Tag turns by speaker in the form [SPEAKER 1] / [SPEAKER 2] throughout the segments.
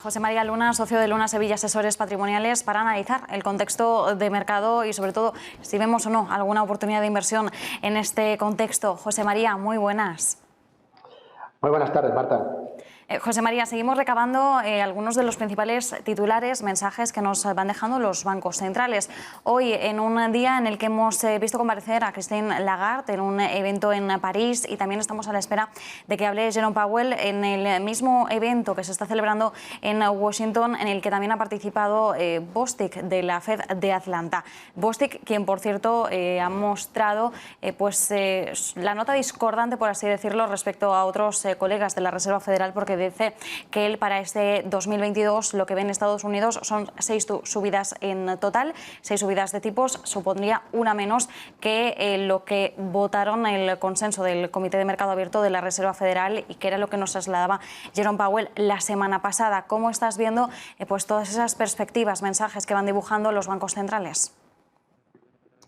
[SPEAKER 1] José María Luna, socio de Luna Sevilla Asesores Patrimoniales, para analizar el contexto de mercado y sobre todo si vemos o no alguna oportunidad de inversión en este contexto. José María, muy buenas.
[SPEAKER 2] Muy buenas tardes, Marta.
[SPEAKER 1] José María, seguimos recabando algunos de los principales titulares, mensajes que nos van dejando los bancos centrales. Hoy, en un día en el que hemos visto comparecer a Christine Lagarde en un evento en París y también estamos a la espera de que hable Jerome Powell en el mismo evento que se está celebrando en Washington, en el que también ha participado Bostic de la Fed de Atlanta. Bostic, quien por cierto ha mostrado la nota discordante, por así decirlo, respecto a otros colegas de la Reserva Federal, porque dice que él para este 2022 lo que ve en Estados Unidos son 6 subidas en total, 6 subidas de tipos, supondría una menos que lo que votaron el consenso del Comité de Mercado Abierto de la Reserva Federal y que era lo que nos trasladaba Jerome Powell la semana pasada. ¿Cómo estás viendo todas esas perspectivas, mensajes que van dibujando los bancos centrales?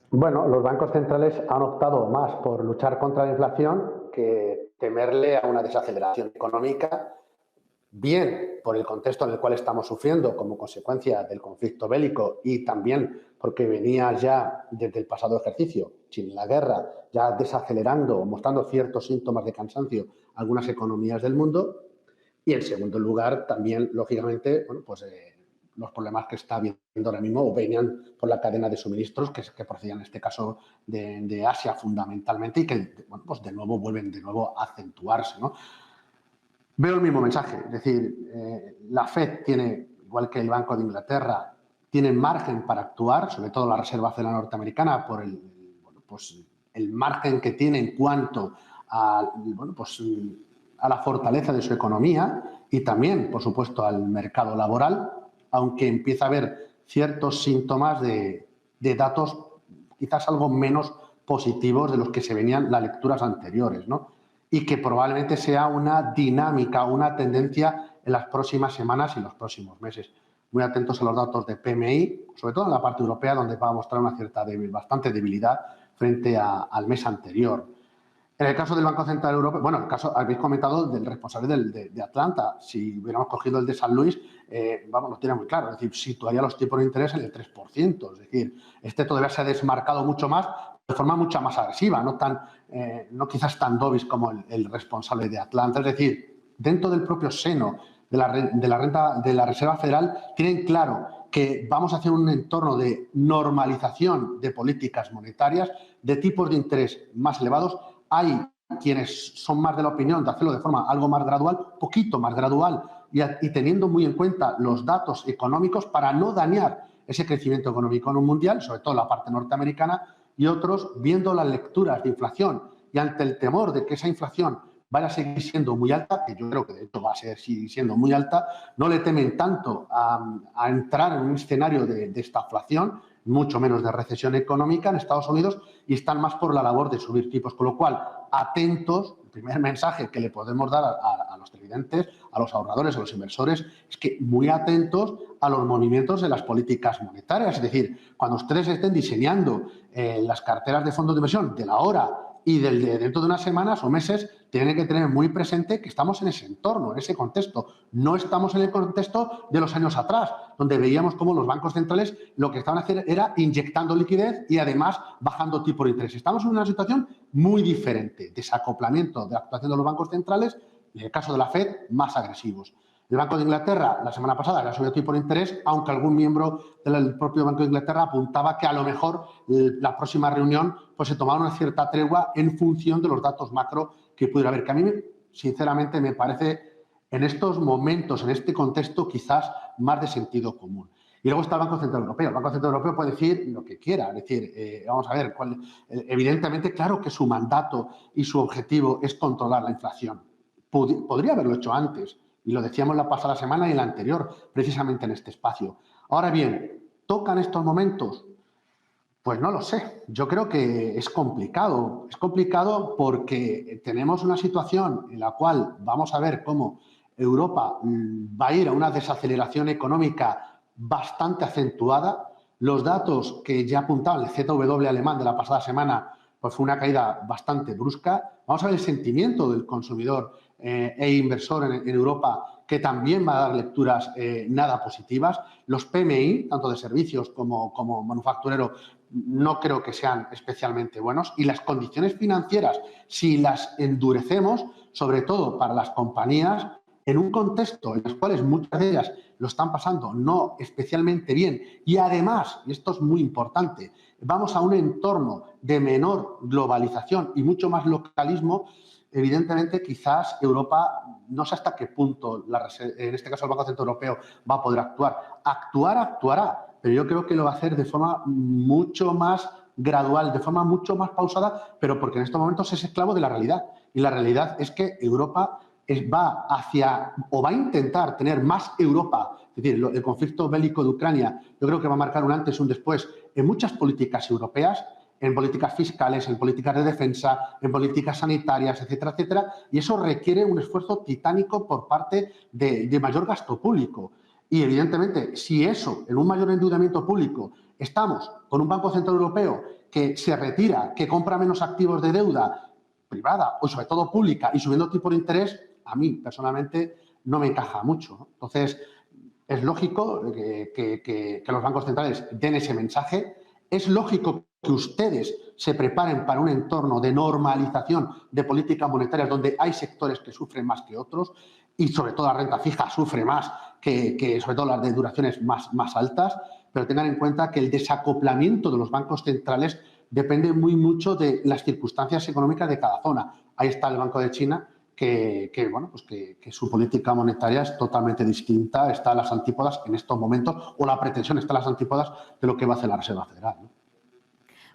[SPEAKER 2] Bueno, los bancos centrales han optado más por luchar contra la inflación que temerle a una desaceleración económica, bien por el contexto en el cual estamos sufriendo como consecuencia del conflicto bélico y también porque venía ya desde el pasado ejercicio, sin la guerra, ya desacelerando, mostrando ciertos síntomas de cansancio algunas economías del mundo. Y en segundo lugar, también, lógicamente, los problemas que está habiendo ahora mismo o venían por la cadena de suministros que procedían en este caso de Asia fundamentalmente y que de nuevo vuelven a acentuarse, ¿no? Veo el mismo mensaje, es decir, la Fed tiene, igual que el Banco de Inglaterra, tiene margen para actuar, sobre todo la Reserva Federal norteamericana, por el margen que tiene en cuanto a la fortaleza de su economía y también, por supuesto, al mercado laboral, aunque empieza a haber ciertos síntomas de datos quizás algo menos positivos de los que se venían las lecturas anteriores, ¿no? Y que probablemente sea una dinámica, una tendencia en las próximas semanas y los próximos meses. Muy atentos a los datos de PMI, sobre todo en la parte europea, donde va a mostrar una bastante debilidad frente al mes anterior. En el caso del Banco Central Europeo, bueno, en el caso, habéis comentado del responsable de Atlanta. Si hubiéramos cogido el de San Luis, lo tiene muy claro. Es decir, situaría los tipos de interés en el 3%. Es decir, este todavía se ha desmarcado mucho más, de forma mucho más agresiva, no quizás tan dovish como el responsable de Atlanta. Es decir, dentro del propio seno de la Reserva Federal, tienen claro que vamos hacia un entorno de normalización de políticas monetarias, de tipos de interés más elevados. Hay quienes son más de la opinión de hacerlo de forma algo más gradual, poquito más gradual, y teniendo muy en cuenta los datos económicos para no dañar ese crecimiento económico mundial, sobre todo la parte norteamericana, y otros viendo las lecturas de inflación y ante el temor de que esa inflación vaya a seguir siendo muy alta, que yo creo que de hecho va a seguir siendo muy alta, no le temen tanto a entrar en un escenario de estaflación, mucho menos de recesión económica en Estados Unidos, y están más por la labor de subir tipos. Con lo cual, atentos, el primer mensaje que le podemos dar a los televidentes, a los ahorradores, a los inversores, es que muy atentos a los movimientos de las políticas monetarias. Es decir, cuando ustedes estén diseñando las carteras de fondos de inversión de la hora y dentro de unas semanas o meses, tienen que tener muy presente que estamos en ese entorno, en ese contexto. No estamos en el contexto de los años atrás, donde veíamos cómo los bancos centrales lo que estaban haciendo era inyectando liquidez y además bajando tipos de interés. Estamos en una situación muy diferente, desacoplamiento de la actuación de los bancos centrales, en el caso de la Fed, más agresivos. El Banco de Inglaterra, la semana pasada, le ha subido tipo de interés, aunque algún miembro del propio Banco de Inglaterra apuntaba que a lo mejor la próxima reunión se tomara una cierta tregua en función de los datos macro que pudiera haber. Que a mí, sinceramente, me parece en estos momentos, en este contexto, quizás más de sentido común. Y luego está el Banco Central Europeo. El Banco Central Europeo puede decir lo que quiera. Es decir, vamos a ver, evidentemente, claro que su mandato y su objetivo es controlar la inflación. Podría haberlo hecho antes. Y lo decíamos la pasada semana y la anterior, precisamente en este espacio. Ahora bien, ¿tocan estos momentos? Pues no lo sé. Yo creo que es complicado. Es complicado porque tenemos una situación en la cual vamos a ver cómo Europa va a ir a una desaceleración económica bastante acentuada. Los datos que ya apuntaban el ZW alemán de la pasada semana, pues fue una caída bastante brusca. Vamos a ver el sentimiento del consumidor e inversor en Europa, que también va a dar lecturas nada positivas. Los PMI, tanto de servicios como manufacturero, no creo que sean especialmente buenos. Y las condiciones financieras, si las endurecemos, sobre todo para las compañías, en un contexto en el cual muchas de ellas lo están pasando no especialmente bien y además, y esto es muy importante, vamos a un entorno de menor globalización y mucho más localismo, evidentemente quizás Europa, no sé hasta qué punto, en este caso el Banco Central Europeo, va a poder actuar. Actuará, pero yo creo que lo va a hacer de forma mucho más gradual, de forma mucho más pausada, pero porque en estos momentos es esclavo de la realidad. Y la realidad es que Europa va hacia, o va a intentar tener más Europa, es decir, el conflicto bélico de Ucrania, yo creo que va a marcar un antes y un después en muchas políticas europeas, en políticas fiscales, en políticas de defensa, en políticas sanitarias, etcétera, etcétera, y eso requiere un esfuerzo titánico por parte de mayor gasto público. Y, evidentemente, si eso, en un mayor endeudamiento público, estamos con un Banco Central Europeo que se retira, que compra menos activos de deuda privada o, sobre todo, pública y subiendo tipo de interés, a mí, personalmente, no me encaja mucho. Entonces, es lógico que los bancos centrales den ese mensaje. Es lógico que ustedes se preparen para un entorno de normalización de políticas monetarias donde hay sectores que sufren más que otros y, sobre todo, la renta fija sufre más que sobre todo las de duraciones más altas, pero tengan en cuenta que el desacoplamiento de los bancos centrales depende muy mucho de las circunstancias económicas de cada zona. Ahí está el Banco de China, que su política monetaria es totalmente distinta, está a las antípodas en estos momentos, o la pretensión está a las antípodas de lo que va a hacer la Reserva Federal, ¿no?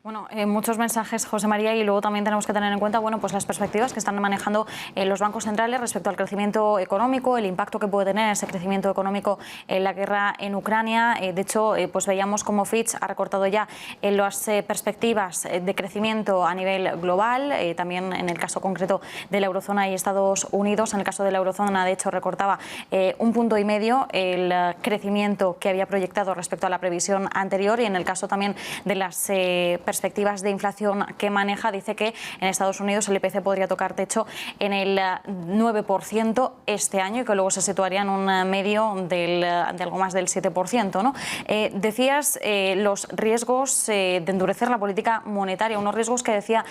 [SPEAKER 1] Bueno, muchos mensajes, José María, y luego también tenemos que tener en cuenta, bueno, pues las perspectivas que están manejando los bancos centrales respecto al crecimiento económico, el impacto que puede tener ese crecimiento económico en la guerra en Ucrania. De hecho, pues veíamos cómo Fitch ha recortado ya las perspectivas de crecimiento a nivel global, también en el caso concreto de la eurozona y Estados Unidos. En el caso de la eurozona, de hecho, recortaba 1,5 puntos el crecimiento que había proyectado respecto a la previsión anterior, y en el caso también de las perspectivas de inflación que maneja, dice que en Estados Unidos el IPC podría tocar techo en el 9% este año y que luego se situaría en un medio de algo más del 7%, ¿no? Decías los riesgos de endurecer la política monetaria, unos riesgos que decía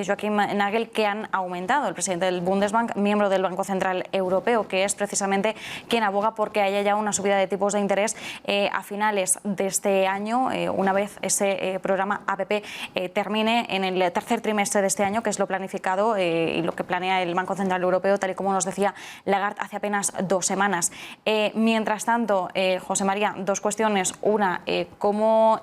[SPEAKER 1] Joachim Nagel que han aumentado. El presidente del Bundesbank, miembro del Banco Central Europeo, que es precisamente quien aboga porque haya ya una subida de tipos de interés a finales de este año, una vez ese programa APP termine en el tercer trimestre de este año, que es lo planificado y lo que planea el Banco Central Europeo, tal y como nos decía Lagarde hace apenas 2 semanas. Mientras tanto, José María, 2 cuestiones. Una, ¿cómo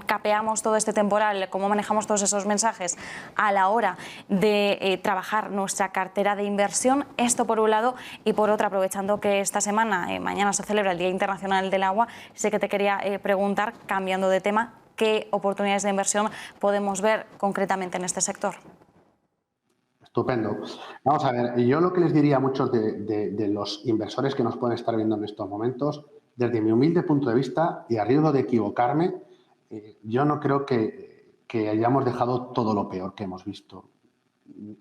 [SPEAKER 1] capeamos todo este temporal? ¿Cómo manejamos todos esos mensajes a la hora de trabajar nuestra cartera de inversión? Esto por un lado, y por otro, aprovechando que esta semana, mañana se celebra el Día Internacional del Agua, sé que te quería preguntar, cambiando de tema, ¿qué oportunidades de inversión podemos ver concretamente en este sector?
[SPEAKER 2] Estupendo. Vamos a ver, yo lo que les diría a muchos de los inversores que nos pueden estar viendo en estos momentos, desde mi humilde punto de vista, y a riesgo de equivocarme, yo no creo que hayamos dejado todo lo peor que hemos visto.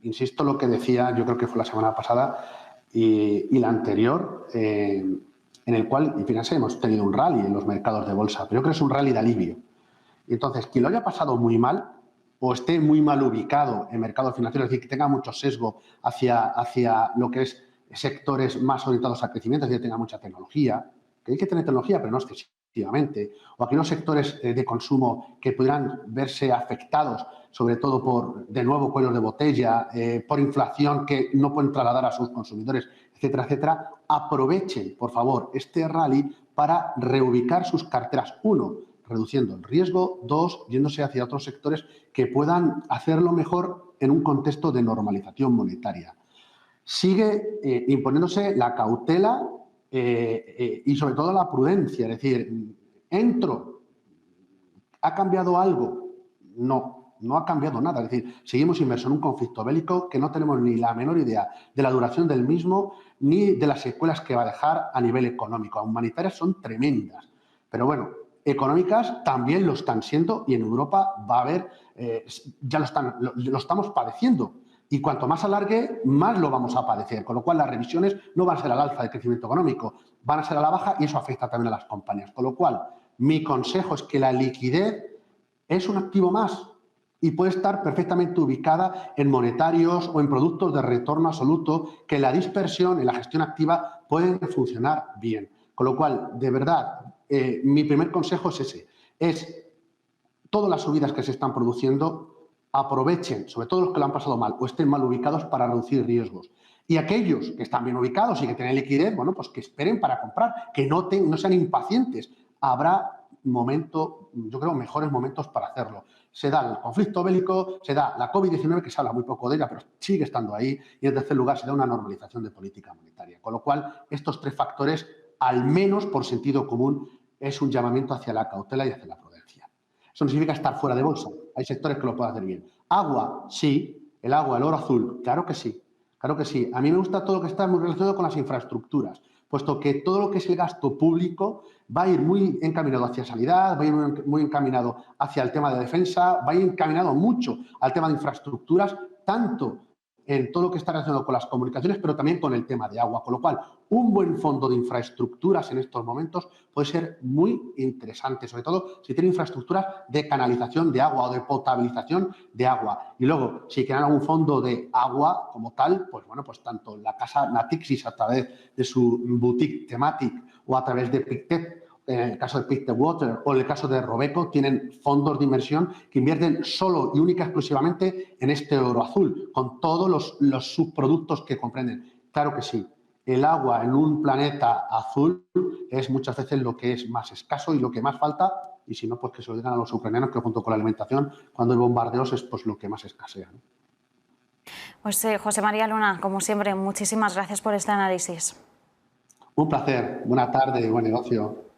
[SPEAKER 2] Insisto lo que decía, yo creo que fue la semana pasada y la anterior, en el cual, y fíjense, hemos tenido un rally en los mercados de bolsa, pero yo creo que es un rally de alivio. Y entonces, quien lo haya pasado muy mal o esté muy mal ubicado en mercados financieros, es decir, que tenga mucho sesgo hacia lo que es sectores más orientados al crecimiento, es decir, que tenga mucha tecnología, que hay que tener tecnología, pero no excesivamente, o aquellos sectores de consumo que pudieran verse afectados, sobre todo por, de nuevo, cuellos de botella, por inflación que no pueden trasladar a sus consumidores, etcétera, etcétera, aprovechen, por favor, este rally para reubicar sus carteras. 1, reduciendo el riesgo. 2, yéndose hacia otros sectores que puedan hacerlo mejor en un contexto de normalización monetaria. Sigue imponiéndose la cautela y sobre todo la prudencia, es decir, ¿entro? ¿Ha cambiado algo? No ha cambiado nada, es decir, seguimos inmersos en un conflicto bélico que no tenemos ni la menor idea de la duración del mismo ni de las secuelas que va a dejar a nivel económico. Las humanitarias son tremendas, pero bueno, económicas también lo están siendo y en Europa va a haber, ya lo estamos padeciendo. Y cuanto más alargue, más lo vamos a padecer. Con lo cual, las revisiones no van a ser al alza de crecimiento económico, van a ser a la baja y eso afecta también a las compañías. Con lo cual, mi consejo es que la liquidez es un activo más y puede estar perfectamente ubicada en monetarios o en productos de retorno absoluto que la dispersión y la gestión activa pueden funcionar bien. Con lo cual, de verdad, mi primer consejo es ese, es todas las subidas que se están produciendo aprovechen, sobre todo los que lo han pasado mal o estén mal ubicados para reducir riesgos. Y aquellos que están bien ubicados y que tienen liquidez, bueno, pues que esperen para comprar, que no sean impacientes. Habrá yo creo, mejores momentos para hacerlo. Se da el conflicto bélico, se da la COVID-19, que se habla muy poco de ella, pero sigue estando ahí, y en tercer lugar se da una normalización de política monetaria. Con lo cual, estos tres factores, al menos por sentido común, es un llamamiento hacia la cautela y hacia la prudencia. Eso no significa estar fuera de bolsa. Hay sectores que lo pueden hacer bien. Agua, sí. El agua, el oro azul, claro que sí. Claro que sí. A mí me gusta todo lo que está muy relacionado con las infraestructuras, puesto que todo lo que es el gasto público va a ir muy encaminado hacia sanidad, va a ir muy encaminado hacia el tema de defensa, va a ir encaminado mucho al tema de infraestructuras, tanto en todo lo que está relacionado con las comunicaciones, pero también con el tema de agua. Con lo cual, un buen fondo de infraestructuras en estos momentos puede ser muy interesante, sobre todo si tiene infraestructuras de canalización de agua o de potabilización de agua. Y luego, si quieren algún fondo de agua como tal, pues bueno, pues tanto la casa Natixis a través de su boutique Thematic o a través de Pictet, en el caso de Pictet Water o en el caso de Robeco, tienen fondos de inversión que invierten solo y única exclusivamente en este oro azul, con todos los subproductos que comprenden. Claro que sí, el agua en un planeta azul es muchas veces lo que es más escaso y lo que más falta, y si no, pues que se lo digan a los ucranianos, que junto con la alimentación, cuando hay bombardeos es pues lo que más escasea, ¿no?
[SPEAKER 1] Pues José María Luna, como siempre, muchísimas gracias por este análisis.
[SPEAKER 2] Un placer, buena tarde y buen negocio.